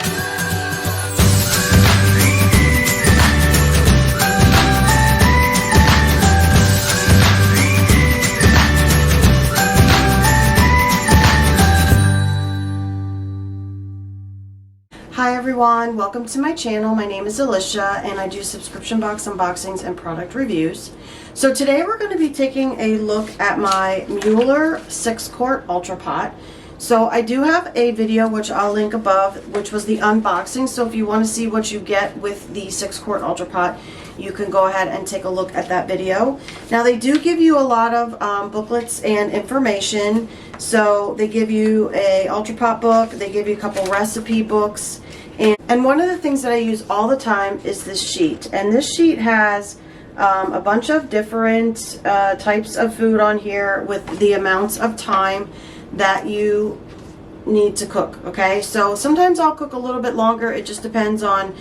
Hi everyone, welcome to my channel. My name is Alicia and I do subscription box unboxings and product reviews. So today we're going to be taking a look at my Mueller 6-quart Ultra Pot. So I do have a video which I'll link above, which was the unboxing. So if you want to see what you get with the 6-quart Ultra Pot, you can go ahead and take a look at that video. Now they do give you a lot of booklets and information. So they give you a Ultra Pot book, they give you a couple recipe books, and one of the things that I use all the time is this sheet. And this sheet has a bunch of different types of food on here with the amounts of time that you need to cook. Okay, so sometimes I'll cook a little bit longer. It just depends on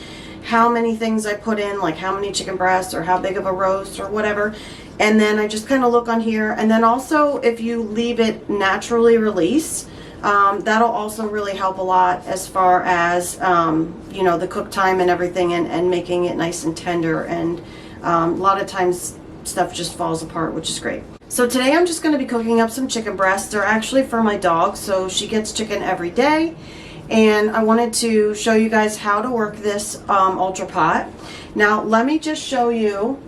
how many things I put in, like how many chicken breasts or how big of a roast or whatever. And then I just kind of look on here. And then also if you leave it naturally release, that'll also really help a lot as far as you know, the cook time and everything, and making it nice and tender. And a lot of times stuff just falls apart, which is great. So today I'm just going to be cooking up some chicken breasts. They're actually for my dog, so she gets chicken every day. And I wanted to show you guys how to work this Ultra Pot. Now let me just show you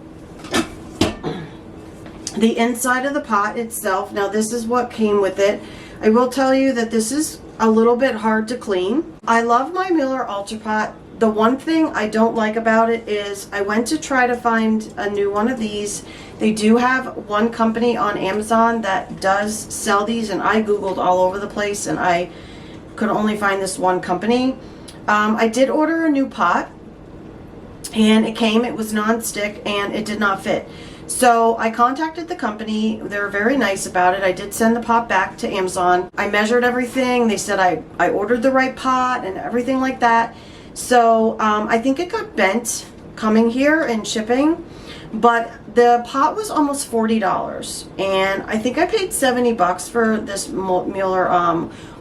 the inside of the pot itself. Now this is what came with it. I will tell you that this is a little bit hard to clean. I love my Mueller Ultra Pot. The one thing I don't like about it is I went to try to find a new one of these. They do have one company on Amazon that does sell these, and I googled all over the place and I could only find this one company. I did order a new pot and it was non-stick and it did not fit. So I contacted the company. They were very nice about it. I did send the pot back to Amazon. I measured everything. They said I ordered the right pot and everything like that. So I think it got bent coming here and shipping, but the pot was almost $40, and I think I paid 70 bucks for this Mueller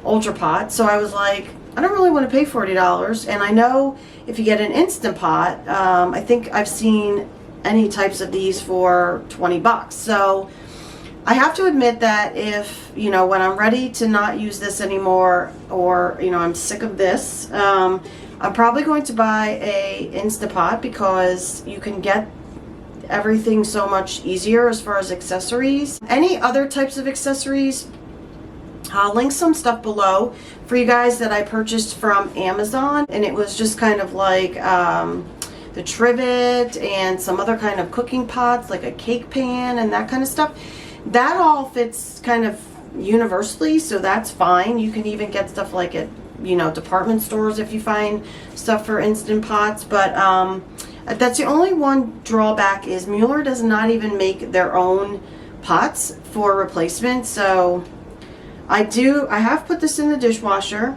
Ultra Pot. So I was like, I don't really want to pay $40. And I know if you get an Instant Pot, I think I've seen any types of these for 20 bucks. So I have to admit that if, you know, when I'm ready to not use this anymore, or, you know, I'm sick of this, I'm probably going to buy a Instant Pot, because you can get everything so much easier as far as accessories. Any other types of accessories, I'll link some stuff below for you guys that I purchased from Amazon, and it was just kind of like the trivet and some other kind of cooking pots, like a cake pan and that kind of stuff. That all fits kind of universally, so that's fine. You can even get stuff like at, you know, department stores if you find stuff for Instant Pots. But that's the only one drawback, is Mueller does not even make their own pots for replacement. So I have put this in the dishwasher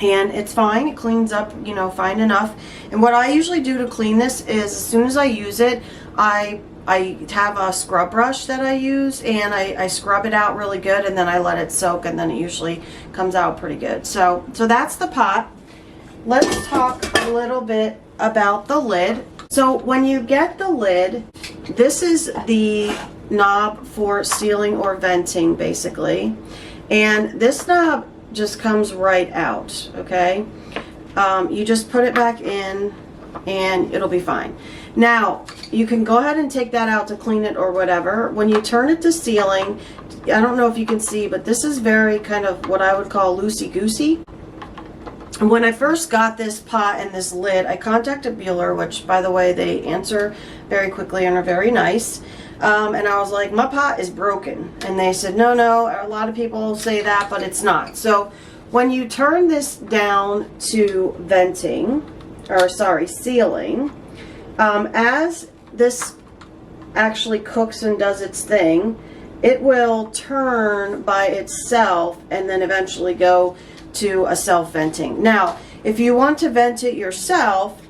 and it's fine. It cleans up, you know, fine enough. And what I usually do to clean this is, as soon as I use it, I have a scrub brush that I use, and I scrub it out really good, and then I let it soak, and then it usually comes out pretty good. So that's the pot. Let's talk a little bit about the lid. So when you get the lid, this is the knob for sealing or venting, basically. And this knob just comes right out, okay? You just put it back in and it'll be fine. Now, you can go ahead and take that out to clean it or whatever. When you turn it to sealing, I don't know if you can see, but this is very kind of what I would call loosey-goosey. And when I first got this pot and this lid, I contacted Mueller, which, by the way, they answer very quickly and are very nice. And I was like, my pot is broken. And they said, no, a lot of people say that, but it's not. So when you turn this down to venting, or sorry, sealing, as this actually cooks and does its thing, it will turn by itself and then eventually go to a self-venting. Now, if you want to vent it yourself,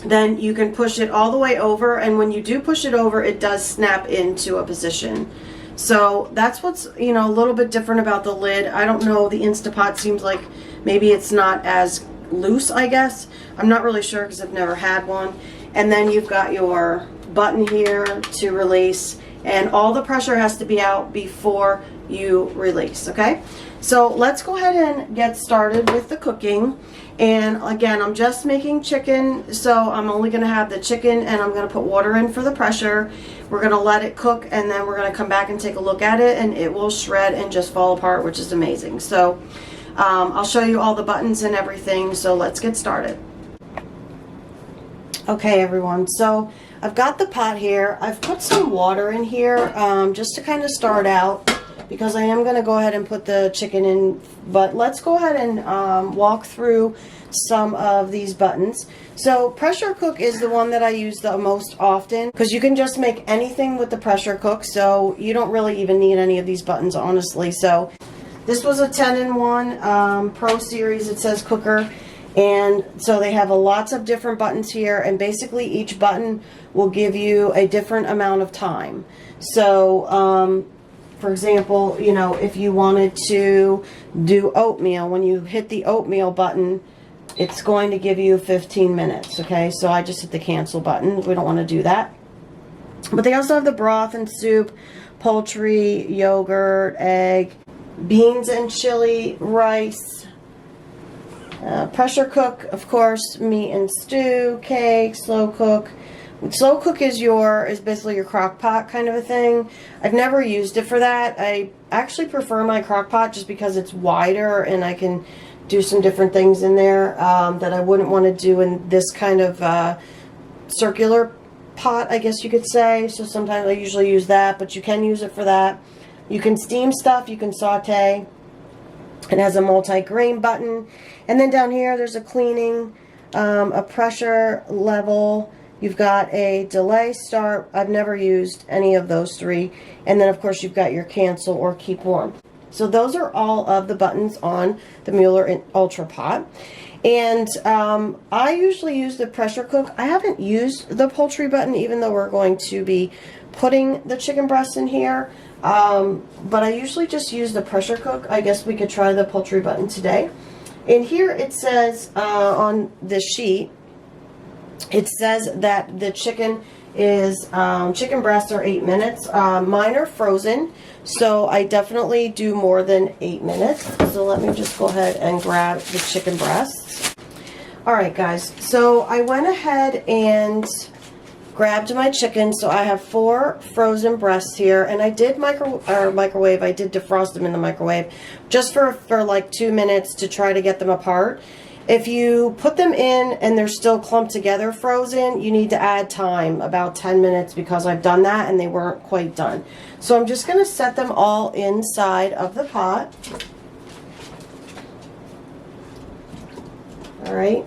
then you can push it all the way over, and when you do push it over, it does snap into a position. So that's what's, you know, a little bit different about the lid. I don't know, the Instapot seems like maybe it's not as loose, I guess. I'm not really sure because I've never had one. And then you've got your button here to release, and all the pressure has to be out before you release, okay? So let's go ahead and get started with the cooking. And again, I'm just making chicken, so I'm only going to have the chicken, and I'm going to put water in for the pressure. We're going to let it cook, and then we're going to come back and take a look at it, and it will shred and just fall apart, which is amazing. So I'll show you all the buttons and everything, so let's get started. Okay, everyone, so I've got the pot here. I've put some water in here just to kind of start out, because I am going to go ahead and put the chicken in, but let's go ahead and walk through some of these buttons. So pressure cook is the one that I use the most often, because you can just make anything with the pressure cook, so you don't really even need any of these buttons, honestly. So this was a 10-in-1 Pro Series, it says cooker, and so they have lots of different buttons here, and basically each button will give you a different amount of time. So for example, you know, if you wanted to do oatmeal, when you hit the oatmeal button, it's going to give you 15 minutes, okay? So I just hit the cancel button. We don't want to do that. But they also have the broth and soup, poultry, yogurt, egg, beans and chili, rice, pressure cook, of course, meat and stew, cake, slow cook. Slow cook is basically your crock pot kind of a thing. I've never used it for that. I actually prefer my crock pot just because it's wider and I can do some different things in there that I wouldn't want to do in this kind of circular pot, I guess you could say. So sometimes I usually use that, but you can use it for that. You can steam stuff, you can saute. It has a multi-grain button. And then down here there's a cleaning, a pressure level. You've got a delay, start. I've never used any of those three. And then, of course, you've got your cancel or keep warm. So those are all of the buttons on the Mueller Ultra Pot. And I usually use the pressure cook. I haven't used the poultry button, even though we're going to be putting the chicken breast in here. But I usually just use the pressure cook. I guess we could try the poultry button today. And here it says on this sheet, it says that the chicken is, chicken breasts are 8 minutes. Mine are frozen, so I definitely do more than 8 minutes. So let me just go ahead and grab the chicken breasts. Alright guys, so I went ahead and grabbed my chicken. So I have 4 frozen breasts here, and I did microwave. I did defrost them in the microwave just for like 2 minutes to try to get them apart. If you put them in and they're still clumped together frozen, you need to add time, about 10 minutes, because I've done that and they weren't quite done. So I'm just going to set them all inside of the pot. Alright.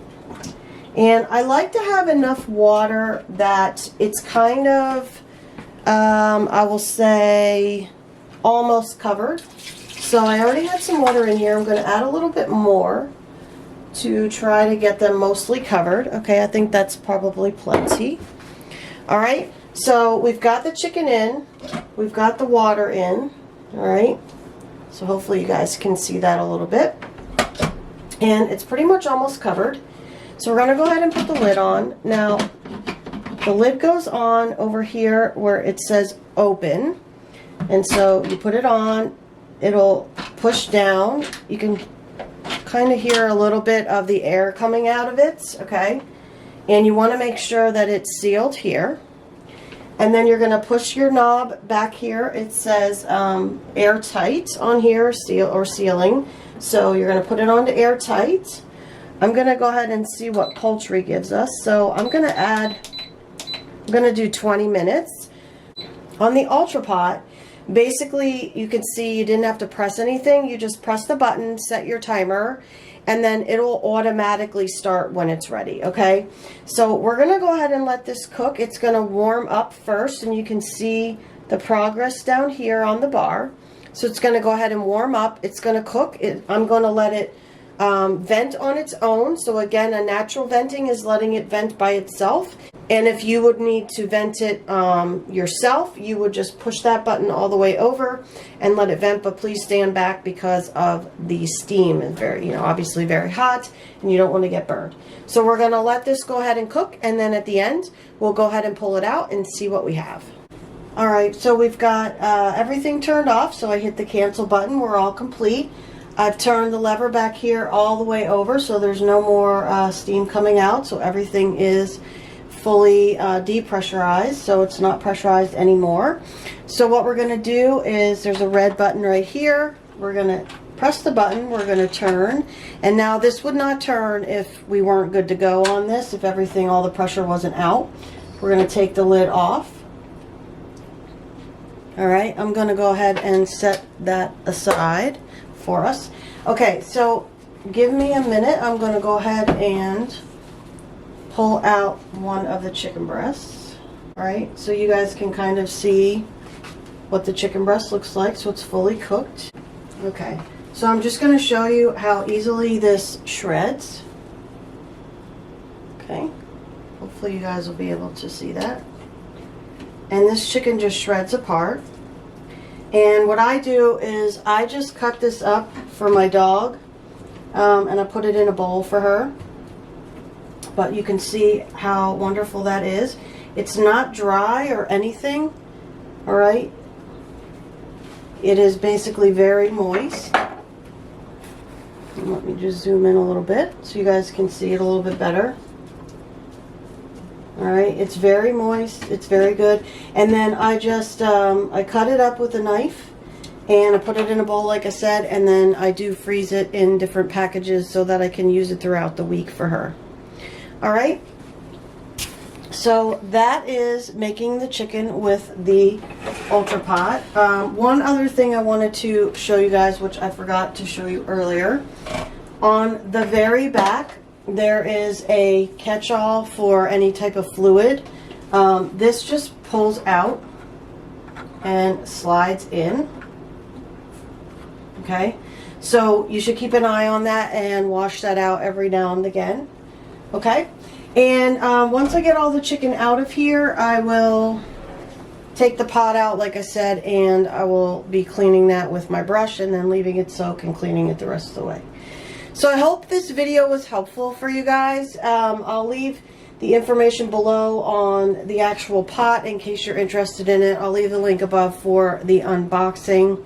And I like to have enough water that it's kind of, I will say, almost covered. So I already have some water in here. I'm going to add a little bit more to try to get them mostly covered. Okay, I think that's probably plenty. Alright, so we've got the chicken in, we've got the water in. Alright, so hopefully you guys can see that a little bit. And it's pretty much almost covered. So we're going to go ahead and put the lid on. Now, the lid goes on over here where it says open. And so you put it on, it'll push down. You can kind of hear a little bit of the air coming out of it, okay? And you want to make sure that it's sealed here. And then you're going to push your knob back here. It says airtight on here, seal or sealing. So you're going to put it on to airtight. I'm going to go ahead and see what poultry gives us. So I'm going to do 20 minutes. On the Ultra Pot, basically, you can see you didn't have to press anything. You just press the button, set your timer, and then it'll automatically start when it's ready, okay? So we're going to go ahead and let this cook. It's going to warm up first, and you can see the progress down here on the bar. So it's going to go ahead and warm up. It's going to cook. I'm going to let it vent on its own. So again, a natural venting is letting it vent by itself. And if you would need to vent it yourself, you would just push that button all the way over and let it vent. But please stand back because of the steam is very, obviously very hot, and you don't want to get burned. So we're going to let this go ahead and cook, and then at the end, we'll go ahead and pull it out and see what we have. All right, so we've got everything turned off. So I hit the cancel button. We're all complete. I've turned the lever back here all the way over, so there's no more steam coming out. So everything is fully depressurized, so it's not pressurized anymore. So what we're going to do is, there's a red button right here. We're going to press the button, we're going to turn, and now this would not turn if we weren't good to go on this, if everything, all the pressure wasn't out. We're going to take the lid off. All right, I'm going to go ahead and set that aside for us. Okay, so give me a minute. I'm going to go ahead and pull out one of the chicken breasts. All right, so you guys can kind of see what the chicken breast looks like. So it's fully cooked. Okay, so I'm just going to show you how easily this shreds. Okay, hopefully you guys will be able to see that. And this chicken just shreds apart. And what I do is I just cut this up for my dog, and I put it in a bowl for her. But you can see how wonderful that is. It's not dry or anything, all right? It is basically very moist. And let me just zoom in a little bit so you guys can see it a little bit better. All right, it's very moist, it's very good. And then I just, I cut it up with a knife, and I put it in a bowl like I said, and then I do freeze it in different packages so that I can use it throughout the week for her. All right, so that is making the chicken with the Ultra Pot. One other thing I wanted to show you guys, which I forgot to show you earlier. On the very back, there is a catch-all for any type of fluid. This just pulls out and slides in. Okay, so you should keep an eye on that and wash that out every now and again. Okay, and once I get all the chicken out of here, I will take the pot out like I said, and I will be cleaning that with my brush and then leaving it soak and cleaning it the rest of the way. So I hope this video was helpful for you guys. I'll leave the information below on the actual pot in case you're interested in it. I'll leave the link above for the unboxing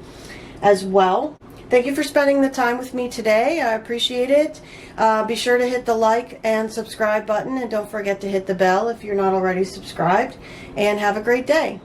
as well. Thank you for spending the time with me today. I appreciate it. Be sure to hit the like and subscribe button, and don't forget to hit the bell if you're not already subscribed. And have a great day.